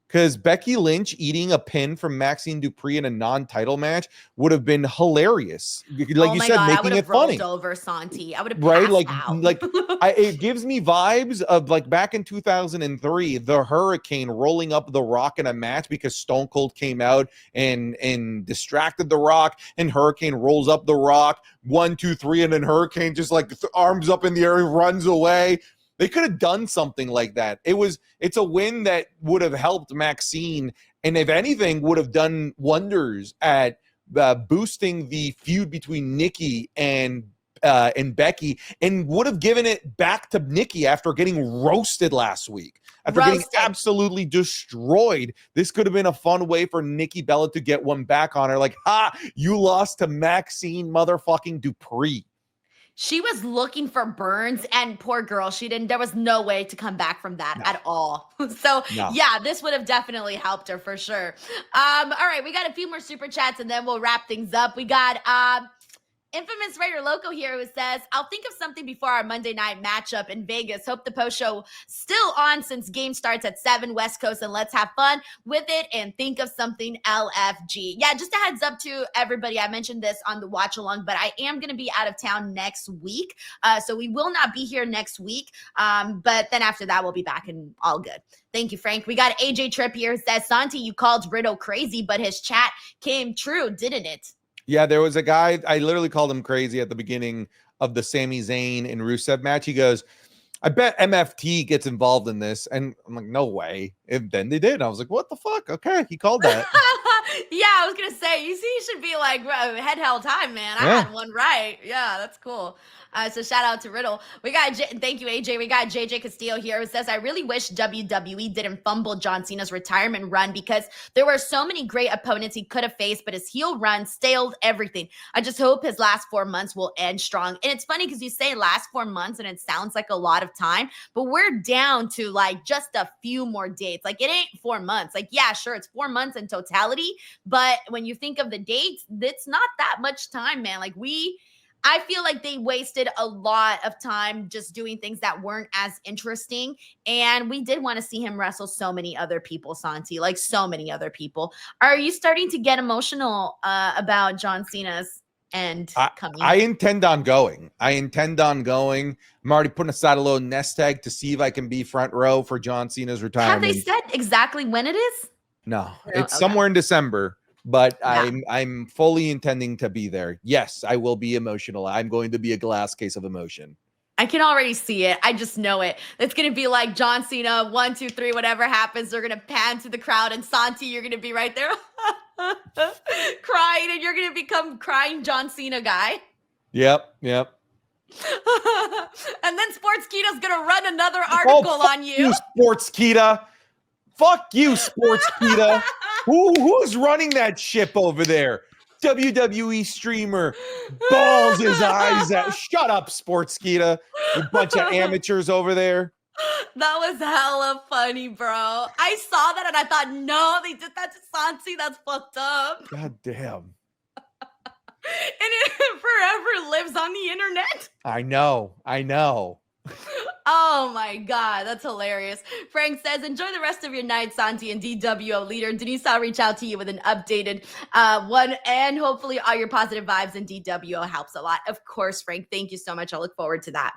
Speaker 1: Because Becky Lynch eating a pin from Maxine Dupree in a non-title match would have been hilarious. Like you said, making it funny.
Speaker 2: Over Santi, I would have passed out.
Speaker 1: It gives me vibes of like back in 2003, the Hurricane rolling up The Rock in a match because Stone Cold came out and distracted The Rock, and Hurricane rolls up The Rock 1, 2, 3, and then Hurricane just like arms up in the air, runs away. They could have done something like that. It's a win that would have helped Maxine, and if anything, would have done wonders at boosting the feud between Nikki and Becky, and would have given it back to Nikki after getting roasted last week. After getting absolutely destroyed, this could have been a fun way for Nikki Bella to get one back on her. Like, you lost to Maxine motherfucking Dupree.
Speaker 2: She was looking for burns, and poor girl, there was no way to come back from that at all. So, yeah, this would have definitely helped her for sure. All right, we got a few more super chats, and then we'll wrap things up. We got Infamous Raider Loco here, who says, I'll think of something before our Monday night matchup in Vegas. Hope the post show still on since game starts at 7 West Coast, and let's have fun with it and think of something LFG. Yeah, just a heads up to everybody. I mentioned this on the watch along, but I am going to be out of town next week. So we will not be here next week. But then after that, we'll be back and all good. Thank you, Frank. We got AJ Tripp here. Says, Santi, you called Riddle crazy, but his chat came true, didn't it?
Speaker 1: Yeah, there was a guy, I literally called him crazy at the beginning of the Sami Zayn and Rusev match. He goes, I bet MFT gets involved in this. And I'm like, no way. And then they did. I was like, what the fuck? Okay, he called that.
Speaker 2: Yeah, I was going to say, you see, you should be like, head held time, man. I had one right. Yeah, that's cool. So shout out to Riddle. We got, thank you, AJ. We got JJ Castillo here who says, I really wish WWE didn't fumble John Cena's retirement run because there were so many great opponents he could have faced, but his heel run staled everything. I just hope his last 4 months will end strong. And it's funny because you say last 4 months and it sounds like a lot of time, but we're down to like just a few more dates. Like it ain't 4 months. Like, yeah, sure, it's 4 months in totality, but when you think of the dates, it's not that much time, man. Like I feel like they wasted a lot of time just doing things that weren't as interesting. And we did want to see him wrestle so many other people, Santi, like so many other people. Are you starting to get emotional about John Cena's end coming?
Speaker 1: I intend on going. I'm already putting aside a little nest egg to see if I can be front row for John Cena's retirement.
Speaker 2: Have they said exactly when it is?
Speaker 1: No, it's somewhere in December. But yeah. I'm fully intending to be there. Yes, I will be emotional. I'm going to be a glass case of emotion.
Speaker 2: I can already see it. I just know it. It's going to be like John Cena, 1, 2, 3, whatever happens. They're going to pan to the crowd, and Santi, you're going to be right there crying, and you're going to become crying John Cena guy.
Speaker 1: Yep.
Speaker 2: And then Sportskeeta's going to run another article on you.
Speaker 1: Sportskeeta. Fuck you, Sportskeeta. Who's running that ship over there? WWE streamer balls his eyes out. Shut up, Sportskeeta. A bunch of amateurs over there.
Speaker 2: That was hella funny, bro. I saw that and I thought, no, they did that to Santi. That's fucked up.
Speaker 1: God damn.
Speaker 2: And it forever lives on the internet.
Speaker 1: I know.
Speaker 2: Oh my God, that's hilarious. Frank says, enjoy the rest of your night, Santi and DWO leader. Denise, I'll reach out to you with an updated one, and hopefully all your positive vibes in DWO helps a lot. Of course, Frank, thank you so much. I look forward to that.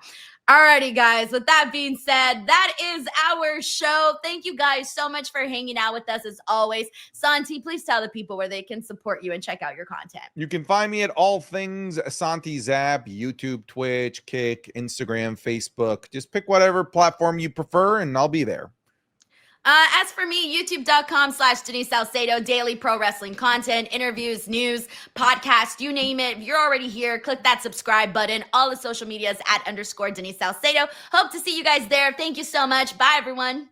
Speaker 2: Alrighty, guys, with that being said, that is our show. Thank you guys so much for hanging out with us as always. Santi, please tell the people where they can support you and check out your content.
Speaker 1: You can find me at all things Santi Zap, YouTube, Twitch, Kick, Instagram, Facebook. Just pick whatever platform you prefer and I'll be there.
Speaker 2: As for me, youtube.com/Denise Salcedo, daily pro wrestling content, interviews, news, podcasts, you name it. If you're already here, click that subscribe button. All the social medias @_Denise Salcedo. Hope to see you guys there. Thank you so much. Bye, everyone.